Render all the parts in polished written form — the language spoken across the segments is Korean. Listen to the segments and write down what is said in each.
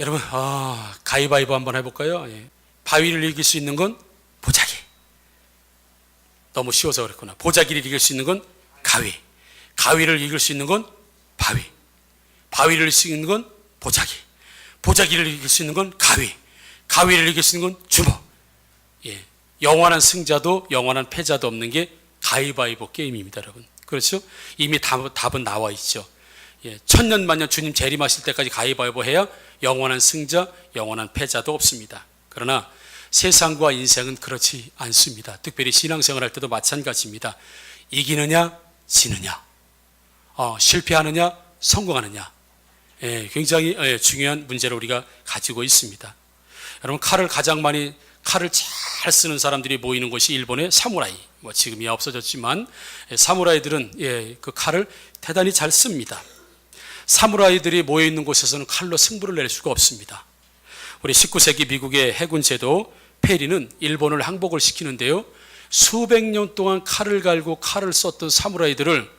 여러분, 가위바위보 한번 해볼까요? 예. 바위를 이길 수 있는 건 보자기. 너무 쉬워서 그랬구나. 보자기를 이길 수 있는 건 가위. 가위를 이길 수 있는 건 바위. 바위를 이길 수 있는 건 보자기. 보자기를 이길 수 있는 건 가위. 가위를 이길 수 있는 건 주먹. 예. 영원한 승자도 영원한 패자도 없는 게 가위바위보 게임입니다, 여러분. 그렇죠? 이미 답은 나와 있죠. 예. 천년만년 주님 재림하실 때까지 가위바위보 해야 영원한 승자, 영원한 패자도 없습니다. 그러나 세상과 인생은 그렇지 않습니다. 특별히 신앙생활 할 때도 마찬가지입니다. 이기느냐, 지느냐, 실패하느냐, 성공하느냐, 굉장히 중요한 문제를 우리가 가지고 있습니다. 여러분, 칼을 잘 쓰는 사람들이 모이는 곳이 일본의 사무라이. 지금이야 없어졌지만 사무라이들은 그 칼을 대단히 잘 씁니다. 사무라이들이 모여 있는 곳에서는 칼로 승부를 낼 수가 없습니다. 우리 19세기 미국의 해군 제도 페리는 일본을 항복을 시키는데요, 수백 년 동안 칼을 갈고 칼을 썼던 사무라이들을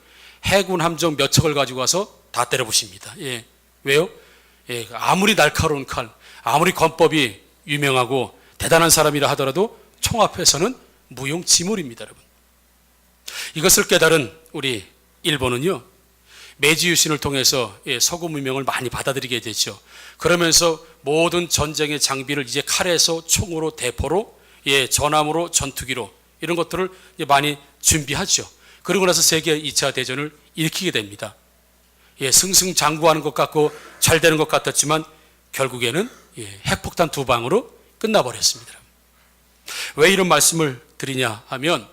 해군 함정 몇 척을 가지고 와서 다 때려부십니다. 왜요? 아무리 날카로운 칼, 아무리 권법이 유명하고 대단한 사람이라 하더라도 총 앞에서는 무용지물입니다, 여러분. 이것을 깨달은 우리 일본은요, 메이지 유신을 통해서 서구 문명을 많이 받아들이게 되죠. 그러면서 모든 전쟁의 장비를 이제 칼에서 총으로, 대포로, 전함으로, 전투기로 이런 것들을 많이 준비하죠. 그러고 나서 세계 2차 대전을 일으키게 됩니다. 승승장구하는 것 같고 잘 되는 것 같았지만 결국에는 핵폭탄 2방으로 끝나버렸습니다. 왜 이런 말씀을 드리냐 하면,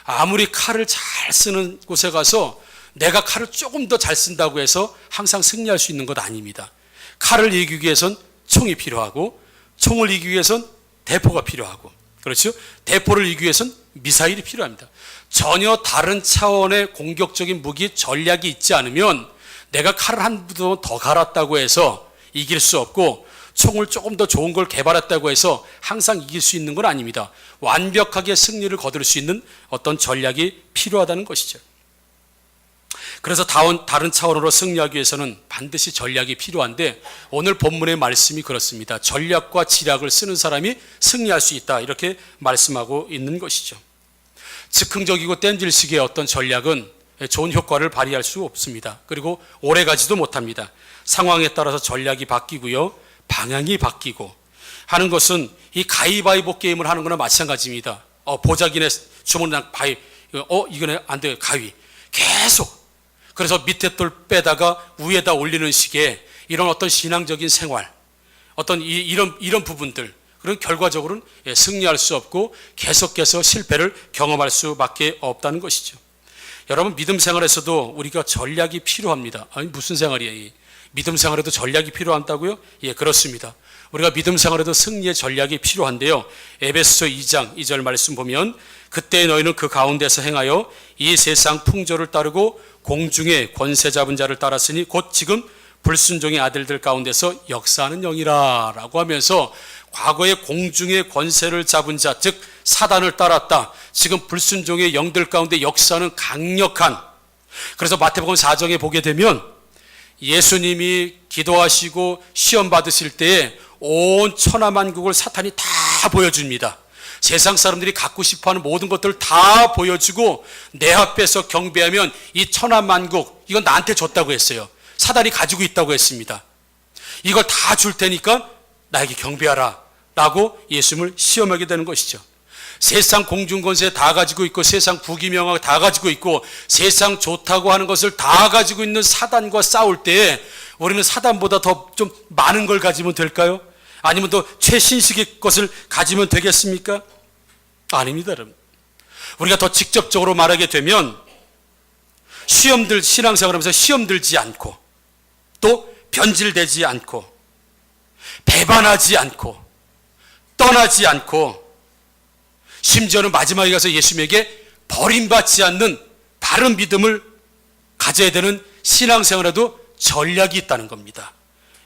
아무리 칼을 잘 쓰는 곳에 가서 내가 칼을 조금 더 잘 쓴다고 해서 항상 승리할 수 있는 것 아닙니다. 칼을 이기기 위해선 총이 필요하고, 총을 이기기 위해선 대포가 필요하고, 그렇죠? 대포를 이기기 위해선 미사일이 필요합니다. 전혀 다른 차원의 공격적인 무기 전략이 있지 않으면 내가 칼을 한 번 더 갈았다고 해서 이길 수 없고, 총을 조금 더 좋은 걸 개발했다고 해서 항상 이길 수 있는 건 아닙니다. 완벽하게 승리를 거둘 수 있는 어떤 전략이 필요하다는 것이죠. 그래서 다른 차원으로 승리하기 위해서는 반드시 전략이 필요한데, 오늘 본문의 말씀이 그렇습니다. 전략과 지략을 쓰는 사람이 승리할 수 있다, 이렇게 말씀하고 있는 것이죠. 즉흥적이고 땜질식의 어떤 전략은 좋은 효과를 발휘할 수 없습니다. 그리고 오래가지도 못합니다. 상황에 따라서 전략이 바뀌고요, 방향이 바뀌고 하는 것은 이 가위바위보 게임을 하는 거나 마찬가지입니다. 보자기네 주먹이랑 바위, 이거는 안 돼요, 가위. 계속. 그래서 밑에 돌 빼다가 위에다 올리는 식의 이런 어떤 신앙적인 생활, 어떤 이런 부분들, 그런 결과적으로는 승리할 수 없고 계속해서 실패를 경험할 수밖에 없다는 것이죠. 여러분, 믿음 생활에서도 우리가 전략이 필요합니다. 아니, 무슨 생활이에요? 믿음 생활에도 전략이 필요한다고요? 그렇습니다. 우리가 믿음 생활에도 승리의 전략이 필요한데요, 에베소서 2장 2절 말씀 보면, 그때 너희는 그 가운데서 행하여 이 세상 풍조를 따르고 공중의 권세 잡은 자를 따랐으니 곧 지금 불순종의 아들들 가운데서 역사하는 영이라 라고 하면서, 과거에 공중의 권세를 잡은 자, 즉 사단을 따랐다, 지금 불순종의 영들 가운데 역사하는 강력한, 그래서 마태복음 4장에 보게 되면 예수님이 기도하시고 시험 받으실 때에 온 천하만국을 사탄이 다 보여줍니다. 세상 사람들이 갖고 싶어하는 모든 것들을 다 보여주고, 내 앞에서 경배하면 이 천하만국, 이건 나한테 줬다고 했어요. 사단이 가지고 있다고 했습니다. 이걸 다 줄 테니까 나에게 경배하라 라고 예수님을 시험하게 되는 것이죠. 세상 공중권세 다 가지고 있고, 세상 부귀명예 다 가지고 있고, 세상 좋다고 하는 것을 다 가지고 있는 사단과 싸울 때에 우리는 사단보다 더 좀 많은 걸 가지면 될까요? 아니면 더 최신식의 것을 가지면 되겠습니까? 아닙니다, 여러분. 우리가 더 직접적으로 말하게 되면, 신앙생활하면서 시험 들지 않고, 또 변질되지 않고, 배반하지 않고, 떠나지 않고, 심지어는 마지막에 가서 예수님에게 버림받지 않는 바른 믿음을 가져야 되는 신앙생활에도 전략이 있다는 겁니다.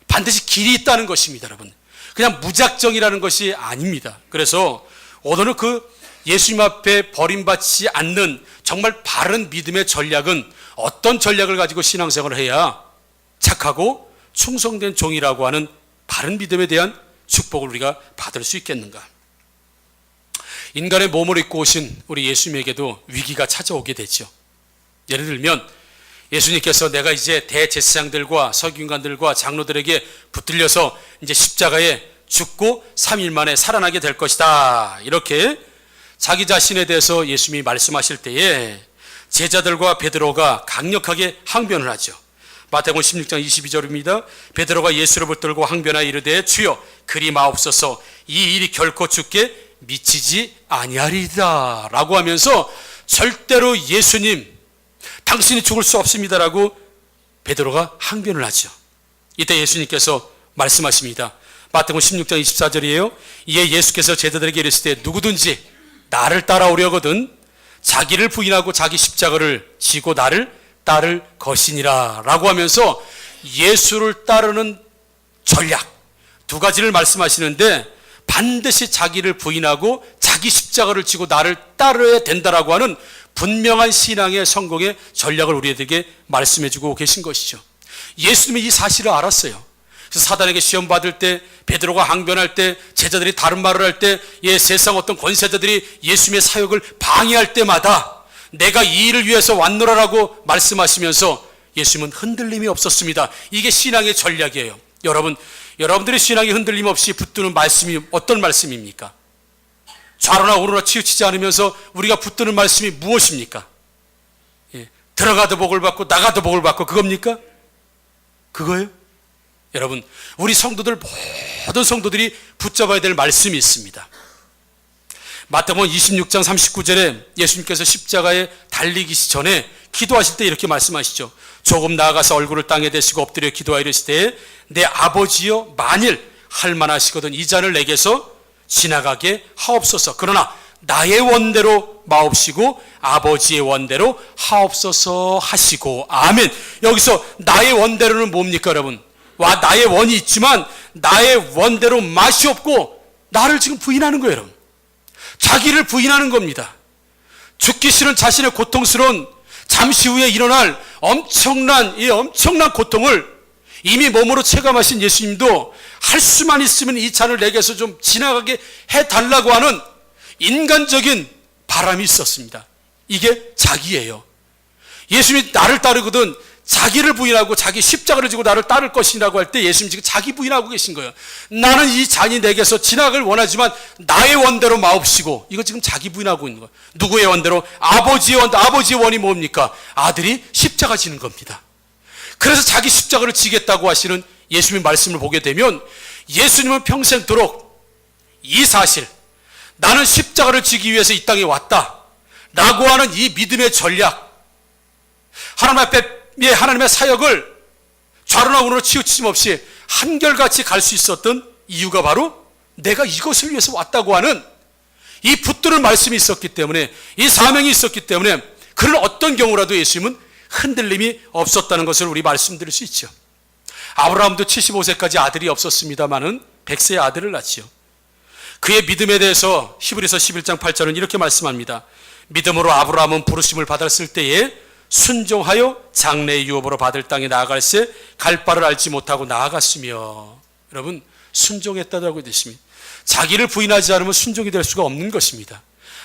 반드시 길이 있다는 것입니다, 여러분. 그냥 무작정이라는 것이 아닙니다. 그래서 오늘은 그 예수님 앞에 버림받지 않는 정말 바른 믿음의 전략은 어떤 전략을 가지고 신앙생활을 해야 착하고 충성된 종이라고 하는 바른 바른 믿음에 대한 축복을 우리가 받을 수 있겠는가? 인간의 몸을 입고 오신 우리 예수님에게도 위기가 찾아오게 되죠. 예를 들면 예수님께서 내가 이제 대제사장들과 서기관들과 장로들에게 붙들려서 이제 십자가에 죽고 3일 만에 살아나게 될 것이다, 이렇게 자기 자신에 대해서 예수님이 말씀하실 때에 제자들과 베드로가 강력하게 항변을 하죠. 마태복음 16장 22절입니다. 베드로가 예수를 붙들고 항변하여 이르되 주여 그리 마옵소서, 이 일이 결코 주께 미치지 아니하리이다 라고 하면서 절대로 예수님 당신이 죽을 수 없습니다라고 베드로가 항변을 하죠. 이때 예수님께서 말씀하십니다. 마태복음 16장 24절이에요. 이에 예수께서 제자들에게 이르시되 누구든지 나를 따라오려거든 자기를 부인하고 자기 십자가를 지고 나를 따를 것이니라 라고 하면서 예수를 따르는 전략 두 가지를 말씀하시는데, 반드시 자기를 부인하고 자기 십자가를 지고 나를 따르야 된다라고 하는 분명한 신앙의 성공의 전략을 우리에게 말씀해주고 계신 것이죠. 예수님이 이 사실을 알았어요. 그래서 사단에게 시험 받을 때, 베드로가 항변할 때, 제자들이 다른 말을 할 때, 세상 어떤 권세자들이 예수님의 사역을 방해할 때마다 내가 이 일을 위해서 왔노라라고 말씀하시면서 예수님은 흔들림이 없었습니다. 이게 신앙의 전략이에요. 여러분들의 신앙이 흔들림 없이 붙드는 말씀이 어떤 말씀입니까? 좌로나 우로나 치우치지 않으면서 우리가 붙드는 말씀이 무엇입니까? 들어가도 복을 받고 나가도 복을 받고 그겁니까? 그거예요? 여러분, 우리 성도들, 모든 성도들이 붙잡아야 될 말씀이 있습니다. 마태복음 26장 39절에 예수님께서 십자가에 달리기 전에 기도하실 때 이렇게 말씀하시죠. 조금 나아가서 얼굴을 땅에 대시고 엎드려 기도하여 이르시되 내 아버지여 만일 할만하시거든 이 잔을 내게서 지나가게 하옵소서. 그러나 나의 원대로 마옵시고 아버지의 원대로 하옵소서 하시고. 아멘. 여기서 나의 원대로는 뭡니까 여러분? 나의 원이 있지만 나의 원대로 맛이 없고 나를 지금 부인하는 거예요 여러분. 자기를 부인하는 겁니다. 죽기 싫은 자신의 고통스러운 잠시 후에 일어날 엄청난 고통을 이미 몸으로 체감하신 예수님도 할 수만 있으면 이 잔을 내게서 좀 지나가게 해달라고 하는 인간적인 바람이 있었습니다. 이게 자기예요. 예수님이 나를 따르거든 자기를 부인하고 자기 십자가를 지고 나를 따를 것이라고 할 때 예수님 지금 자기 부인하고 계신 거예요. 나는 이 잔이 내게서 지나가길 원하지만 나의 원대로 마옵시고. 이거 지금 자기 부인하고 있는 거예요. 누구의 원대로? 아버지의 원이 뭡니까? 아들이 십자가 지는 겁니다. 그래서 자기 십자가를 지겠다고 하시는 예수님의 말씀을 보게 되면 예수님은 평생도록 이 사실, 나는 십자가를 지기 위해서 이 땅에 왔다 라고 하는 이 믿음의 전략, 하나님 앞에 하나님의 사역을 좌로나 우로나 치우침 없이 한결같이 갈 수 있었던 이유가 바로 내가 이것을 위해서 왔다고 하는 이 붙드는 말씀이 있었기 때문에, 이 사명이 있었기 때문에 그런 어떤 경우라도 예수님은 흔들림이 없었다는 것을 우리 말씀드릴 수 있죠. 아브라함도 75세까지 아들이 없었습니다마는 100세의 아들을 낳지요. 그의 믿음에 대해서 히브리서 11장 8절은 이렇게 말씀합니다. 믿음으로 아브라함은 부르심을 받았을 때에 순종하여 장래의 유업으로 받을 땅에 나아갈새 갈 바를 알지 못하고 나아갔으며. 여러분, 순종했다고 되어 있습니다. 자기를 부인하지 않으면 순종이 될 수가 없는 것입니다.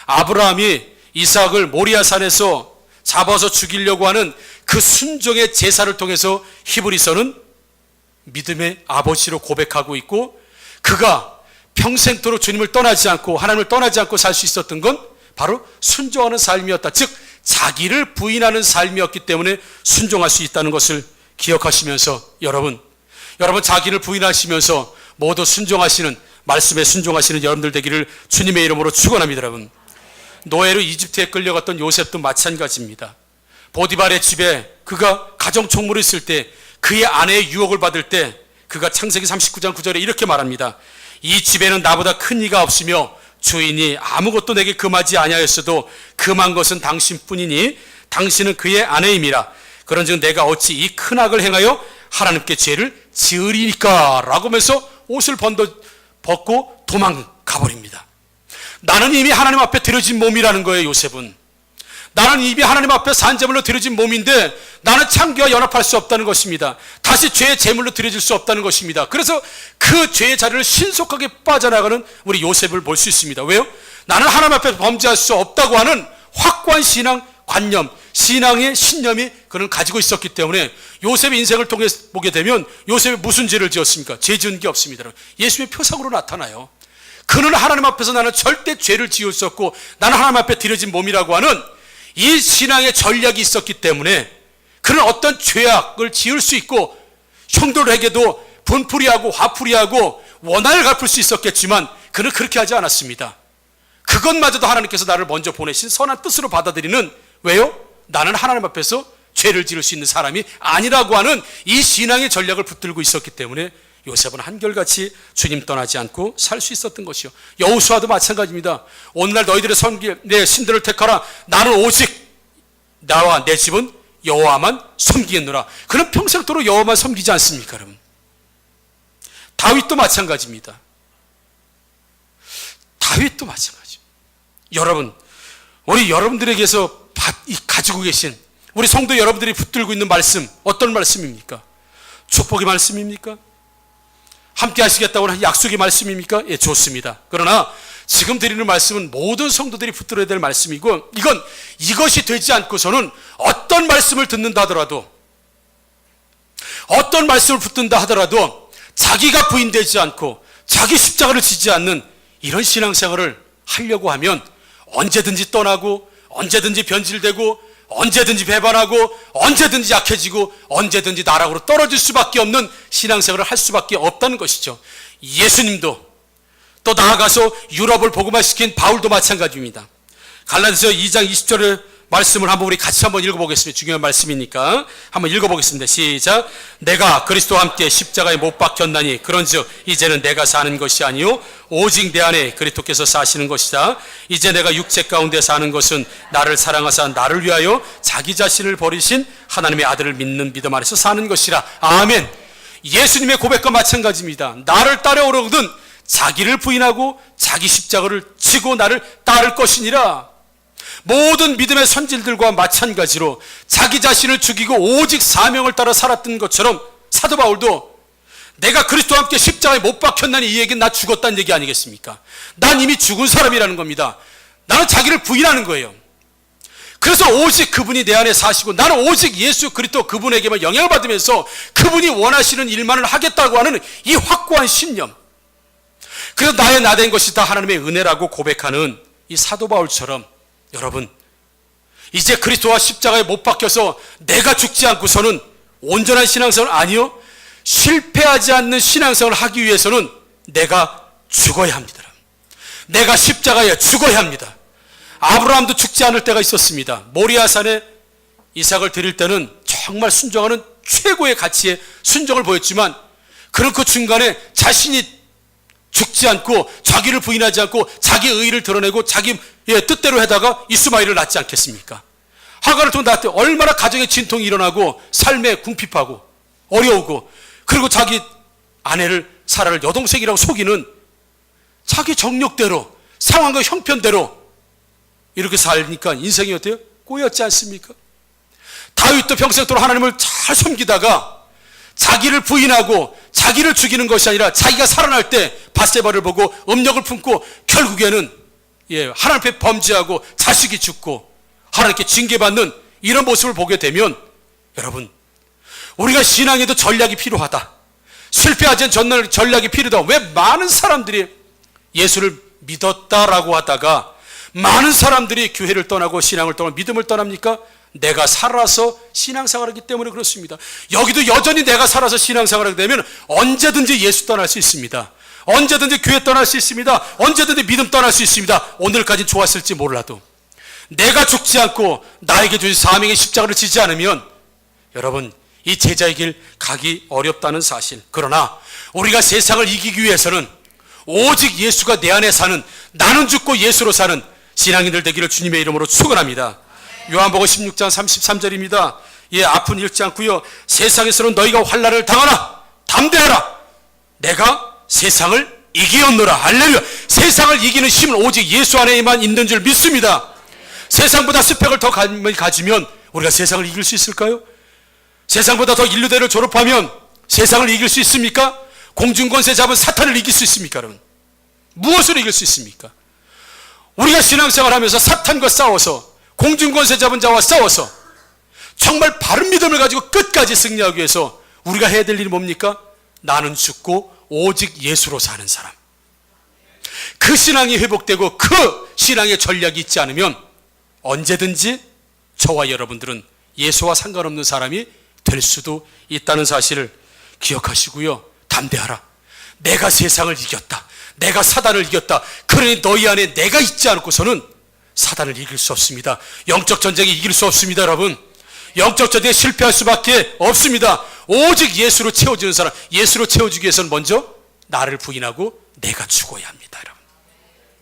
아브라함이 이삭을 모리아산에서 잡아서 죽이려고 하는 그 순종의 제사를 통해서 히브리서는 믿음의 아버지로 고백하고 있고, 그가 평생토록 주님을 떠나지 않고 하나님을 떠나지 않고 살 수 있었던 건 바로 순종하는 삶이었다. 즉 자기를 부인하는 삶이었기 때문에 순종할 수 있다는 것을 기억하시면서 여러분 자기를 부인하시면서 모두 순종하시는, 말씀에 순종하시는 여러분들 되기를 주님의 이름으로 축원합니다. 여러분, 노예로 이집트에 끌려갔던 요셉도 마찬가지입니다. 보디발의 집에 그가 가정총무를 있을 때, 그의 아내의 유혹을 받을 때 그가 창세기 39장 9절에 이렇게 말합니다. 이 집에는 나보다 큰 이가 없으며 주인이 아무것도 내게 금하지 아니하였어도 금한 것은 당신뿐이니 당신은 그의 아내임이라. 그런즉 내가 어찌 이 큰 악을 행하여 하나님께 죄를 지으리니까 라고 하면서 옷을 벗고 도망가 버립니다. 나는 이미 하나님 앞에 드려진 몸이라는 거예요. 요셉은 나는 이미 하나님 앞에 산제물로 드려진 몸인데 나는 창기와 연합할 수 없다는 것입니다. 다시 죄의 제물로 드려질 수 없다는 것입니다. 그래서 그 죄의 자리를 신속하게 빠져나가는 우리 요셉을 볼 수 있습니다. 왜요? 나는 하나님 앞에 범죄할 수 없다고 하는 확고한 신앙 관념, 신앙의 신념이 그는 가지고 있었기 때문에 요셉의 인생을 통해 보게 되면 요셉이 무슨 죄를 지었습니까? 죄 지은 게 없습니다. 예수님의 표상으로 나타나요. 그는 하나님 앞에서 나는 절대 죄를 지을 수 없고 나는 하나님 앞에 드려진 몸이라고 하는 이 신앙의 전략이 있었기 때문에 그는 어떤 죄악을 지을 수 있고 형들에게도 분풀이하고 화풀이하고 원한을 갚을 수 있었겠지만 그는 그렇게 하지 않았습니다. 그것마저도 하나님께서 나를 먼저 보내신 선한 뜻으로 받아들이는, 왜요? 나는 하나님 앞에서 죄를 지을 수 있는 사람이 아니라고 하는 이 신앙의 전략을 붙들고 있었기 때문에 요셉은 한결같이 주님 떠나지 않고 살 수 있었던 것이요. 여호수아도 마찬가지입니다. 오늘날 너희들의 섬길 내 신들을 택하라. 나는 오직 나와 내 집은 여호와만 섬기겠노라. 그는 평생도록 여호와만 섬기지 않습니까, 여러분? 다윗도 마찬가지입니다. 다윗도 마찬가지. 여러분, 우리 여러분들에게서 가지고 계신 우리 성도 여러분들이 붙들고 있는 말씀, 어떤 말씀입니까? 축복의 말씀입니까? 함께 하시겠다고 하는 약속의 말씀입니까? 예, 좋습니다. 그러나 지금 드리는 말씀은 모든 성도들이 붙들어야 될 말씀이고, 이것이 되지 않고서는 어떤 말씀을 듣는다 하더라도, 어떤 말씀을 붙든다 하더라도 자기가 부인되지 않고 자기 십자가를 지지 않는 이런 신앙생활을 하려고 하면 언제든지 떠나고 언제든지 변질되고 언제든지 배반하고 언제든지 약해지고 언제든지 나락으로 떨어질 수밖에 없는 신앙생활을 할 수밖에 없다는 것이죠. 예수님도 또 나아가서 유럽을 복음화시킨 바울도 마찬가지입니다. 갈라디아서 2장 20절의 말씀을 한번 우리 같이 한번 읽어보겠습니다. 중요한 말씀이니까 한번 읽어보겠습니다. 시작. 내가 그리스도와 함께 십자가에 못 박혔나니 그런즉 이제는 내가 사는 것이 아니요 오직 내 안에 그리스도께서 사시는 것이다. 이제 내가 육체 가운데 사는 것은 나를 사랑하사 나를 위하여 자기 자신을 버리신 하나님의 아들을 믿는 믿음 안에서 사는 것이라. 아멘. 예수님의 고백과 마찬가지입니다. 나를 따라오려거든 자기를 부인하고 자기 십자가를 지고 나를 따를 것이니라. 모든 믿음의 선질들과 마찬가지로 자기 자신을 죽이고 오직 사명을 따라 살았던 것처럼 사도 바울도 내가 그리스도와 함께 십자가에 못 박혔나니 이 얘기는 나 죽었다는 얘기 아니겠습니까? 난 이미 죽은 사람이라는 겁니다. 나는 자기를 부인하는 거예요. 그래서 오직 그분이 내 안에 사시고 나는 오직 예수 그리스도 그분에게만 영향을 받으면서 그분이 원하시는 일만을 하겠다고 하는 이 확고한 신념, 그래서 나의 나 된 것이 다 하나님의 은혜라고 고백하는 이 사도 바울처럼 여러분, 이제 그리스도와 십자가에 못 박혀서 내가 죽지 않고서는 온전한 신앙생활 아니요, 실패하지 않는 신앙생활을 하기 위해서는 내가 죽어야 합니다. 내가 십자가에 죽어야 합니다. 아브라함도 죽지 않을 때가 있었습니다. 모리아산에 이삭을 드릴 때는 정말 순종하는 최고의 가치의 순종을 보였지만 그는 그 중간에 자신이 죽지 않고 자기를 부인하지 않고 자기 의의를 드러내고 자기 뜻대로 하다가 이스마엘을 낳지 않겠습니까? 하가를 통해 낳을 때 얼마나 가정의 진통이 일어나고 삶에 궁핍하고 어려우고, 그리고 자기 아내를 사라를 여동생이라고 속이는 자기 정력대로 상황과 형편대로 이렇게 살니까 인생이 어때요? 꼬였지 않습니까? 다윗도 평생도록 하나님을 잘 섬기다가 자기를 부인하고 자기를 죽이는 것이 아니라 자기가 살아날 때 밧세바를 보고 음력을 품고 결국에는 하나님 앞에 범죄하고 자식이 죽고 하나님께 징계받는 이런 모습을 보게 되면 여러분, 우리가 신앙에도 전략이 필요하다. 실패하지 않은 전략이 필요하다. 왜 많은 사람들이 예수를 믿었다라고 하다가 많은 사람들이 교회를 떠나고 신앙을 떠나고 믿음을 떠납니까? 내가 살아서 신앙생활하기 때문에 그렇습니다. 여기도 여전히 내가 살아서 신앙생활하게 되면 언제든지 예수 떠날 수 있습니다. 언제든지 교회 떠날 수 있습니다. 언제든지 믿음 떠날 수 있습니다. 오늘까지 좋았을지 몰라도 내가 죽지 않고 나에게 주신 사명의 십자가를 지지 않으면 여러분, 이 제자의 길 가기 어렵다는 사실. 그러나 우리가 세상을 이기기 위해서는 오직 예수가 내 안에 사는, 나는 죽고 예수로 사는 신앙인들 되기를 주님의 이름으로 축원합니다. 요한복음 16장 33절입니다. 아픈 잃지 않고요, 세상에서는 너희가 환난을 당하나 담대하라. 내가 세상을 이기었노라. 할렐루야. 세상을 이기는 힘은 오직 예수 안에만 있는 줄 믿습니다. 세상보다 스펙을 더 가지면 우리가 세상을 이길 수 있을까요? 세상보다 더 인류대를 졸업하면 세상을 이길 수 있습니까? 공중권세 잡은 사탄을 이길 수 있습니까? 여러분, 무엇으로 이길 수 있습니까? 우리가 신앙생활 하면서 사탄과 싸워서, 공중권세 잡은 자와 싸워서 정말 바른 믿음을 가지고 끝까지 승리하기 위해서 우리가 해야 될 일이 뭡니까? 나는 죽고 오직 예수로 사는 사람. 그 신앙이 회복되고 그 신앙의 전략이 있지 않으면 언제든지 저와 여러분들은 예수와 상관없는 사람이 될 수도 있다는 사실을 기억하시고요. 담대하라. 내가 세상을 이겼다. 내가 사단을 이겼다. 그러니 너희 안에 내가 있지 않고서는 사단을 이길 수 없습니다. 영적 전쟁에 이길 수 없습니다, 여러분. 영적 전쟁에 실패할 수밖에 없습니다. 오직 예수로 채워지는 사람, 예수로 채워주기 위해서는 먼저 나를 부인하고 내가 죽어야 합니다, 여러분.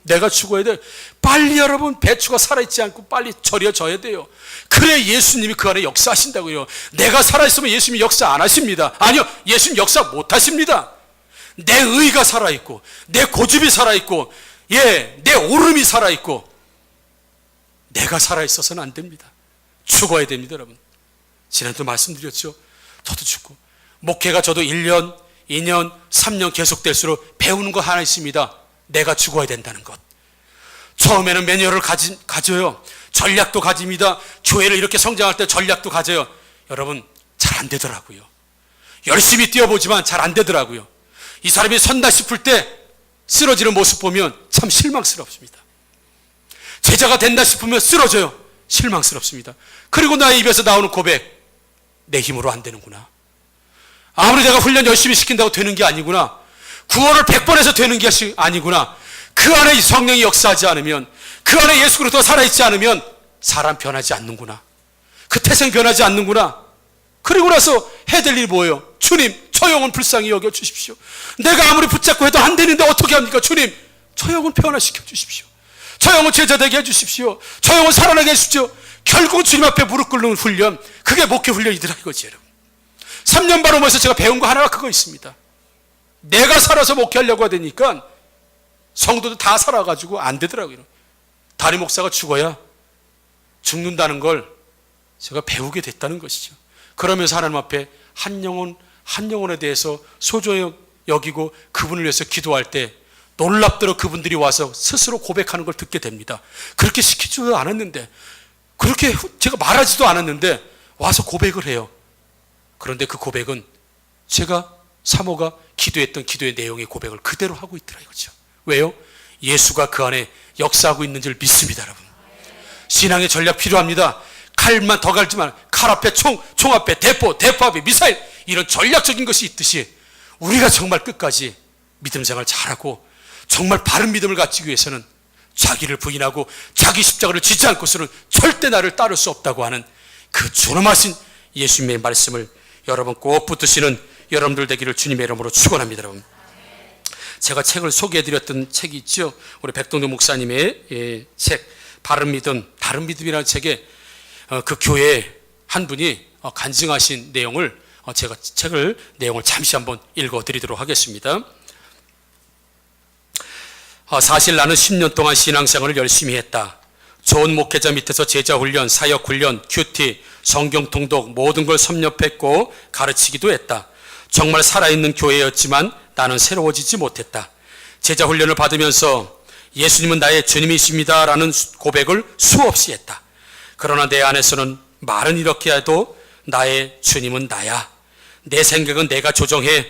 내가 죽어야 돼요. 빨리 여러분, 배추가 살아있지 않고 빨리 절여져야 돼요. 그래 예수님이 그 안에 역사하신다고요. 내가 살아있으면 예수님이 역사 안 하십니다. 아니요, 예수님 역사 못 하십니다. 내 의가 살아있고, 내 고집이 살아있고, 내 오름이 살아있고, 내가 살아있어서는 안 됩니다. 죽어야 됩니다, 여러분. 지난주도 말씀드렸죠. 저도 죽고, 목회가 저도 1년, 2년, 3년 계속될수록 배우는 거 하나 있습니다. 내가 죽어야 된다는 것. 처음에는 매뉴얼을 가져요. 전략도 가집니다. 교회를 이렇게 성장할 때 전략도 가져요. 여러분, 잘 안 되더라고요. 열심히 뛰어보지만 잘 안 되더라고요. 이 사람이 선다 싶을 때 쓰러지는 모습 보면 참 실망스럽습니다. 제자가 된다 싶으면 쓰러져요. 실망스럽습니다. 그리고 나의 입에서 나오는 고백, 내 힘으로 안 되는구나. 아무리 내가 훈련 열심히 시킨다고 되는 게 아니구나. 구원을 100번 해서 되는 게 아니구나. 그 안에 성령이 역사하지 않으면, 그 안에 예수 그리스도가 살아있지 않으면 사람 변하지 않는구나. 그 태생 변하지 않는구나. 그리고 나서 해야 될 일이 뭐예요? 주님, 저 영혼 불쌍히 여겨 주십시오. 내가 아무리 붙잡고 해도 안 되는데 어떻게 합니까? 주님, 저 영혼 변화시켜 주십시오. 저 영혼 제자되게 해주십시오. 저 영혼 살아나게 해주십시오. 결국 주님 앞에 무릎 꿇는 훈련, 그게 목회 훈련이더라 이거지, 여러분. 3년 반 오면서 제가 배운 거 하나가 그거 있습니다. 내가 살아서 목회하려고 하니까 성도들 다 살아가지고 안 되더라고요. 담임 목사가 죽어야 죽는다는 걸 제가 배우게 됐다는 것이죠. 그러면서 하나님 앞에 한 영혼에 대해서 소중히 여기고 그분을 위해서 기도할 때 놀랍도록 그분들이 와서 스스로 고백하는 걸 듣게 됩니다. 그렇게 시키지도 않았는데, 그렇게 제가 말하지도 않았는데 와서 고백을 해요. 그런데 그 고백은 제가 사모가 기도했던 기도의 내용의 고백을 그대로 하고 있더라 이거죠. 왜요? 예수가 그 안에 역사하고 있는 줄 믿습니다, 여러분. 신앙의 전략 필요합니다. 칼만 더 갈지만 칼 앞에 총 앞에 대포 앞에 미사일, 이런 전략적인 것이 있듯이 우리가 정말 끝까지 믿음 생활 잘하고 정말 바른 믿음을 갖추기 위해서는 자기를 부인하고 자기 십자가를 지지 않고서는 절대 나를 따를 수 없다고 하는 그 존엄하신 예수님의 말씀을 여러분 꼭 붙드시는 여러분들 되기를 주님의 이름으로 축원합니다. 여러분, 제가 책을 소개해드렸던 책이 있죠. 우리 백동도 목사님의 책 바른 믿음, 다른 믿음이라는 책에 그 교회 한 분이 간증하신 내용을 제가 책을 내용을 잠시 한번 읽어드리도록 하겠습니다. 사실 나는 10년 동안 신앙생활을 열심히 했다. 좋은 목회자 밑에서 제자훈련, 사역훈련, 큐티, 성경 통독 모든 걸 섭렵했고 가르치기도 했다. 정말 살아있는 교회였지만 나는 새로워지지 못했다. 제자훈련을 받으면서 예수님은 나의 주님이십니다 라는 고백을 수없이 했다. 그러나 내 안에서는 말은 이렇게 해도 나의 주님은 나야. 내 생각은 내가 조정해.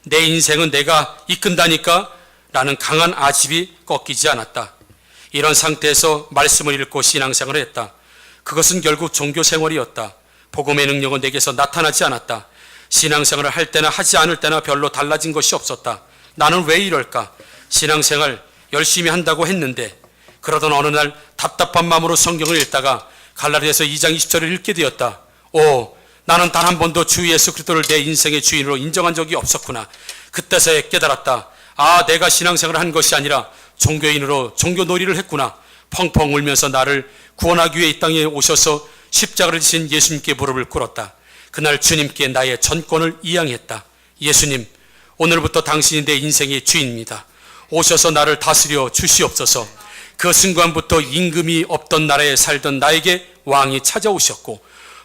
내 인생은 내가 이끈다니까 라는 강한 아집이 꺾이지 않았다. 이런 상태에서 말씀을 읽고 신앙생활을 했다. 그것은 결국 종교생활이었다. 복음의 능력은 내게서 나타나지 않았다. 신앙생활을 할 때나 하지 않을 때나 별로 달라진 것이 없었다. 나는 왜 이럴까? 신앙생활 열심히 한다고 했는데, 그러던 어느 날 답답한 마음으로 성경을 읽다가 갈라디아서 2장 20절을 읽게 되었다. 나는 단 한 번도 주 예수 그리스도를 내 인생의 주인으로 인정한 적이 없었구나. 그때서야 깨달았다. 내가 신앙생활을 한 것이 아니라 종교인으로 종교놀이를 했구나. 펑펑 울면서 나를 구원하기 위해 이 땅에 오셔서 십자가를 지신 예수님께 무릎을 꿇었다. 그날 주님께 나의 전권을 이양했다. 예수님, 오늘부터 당신이 내 인생의 주인입니다. 오셔서 나를 다스려 주시옵소서. 그 순간부터 임금이 없던 나라에 살던 나에게 왕이 찾아오셨고,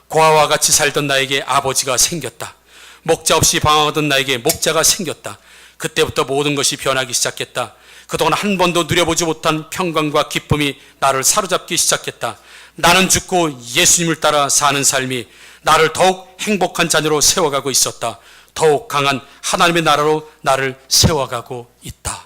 고아와 같이 살던 나에게 아버지가 생겼다. 목자 없이 방황하던 나에게 목자가 생겼다. 그때부터 모든 것이 변하기 시작했다. 그동안 한 번도 누려보지 못한 평강과 기쁨이 나를 사로잡기 시작했다. 나는 죽고 예수님을 따라 사는 삶이 나를 더욱 행복한 자녀로 세워가고 있었다. 더욱 강한 하나님의 나라로 나를 세워가고 있다.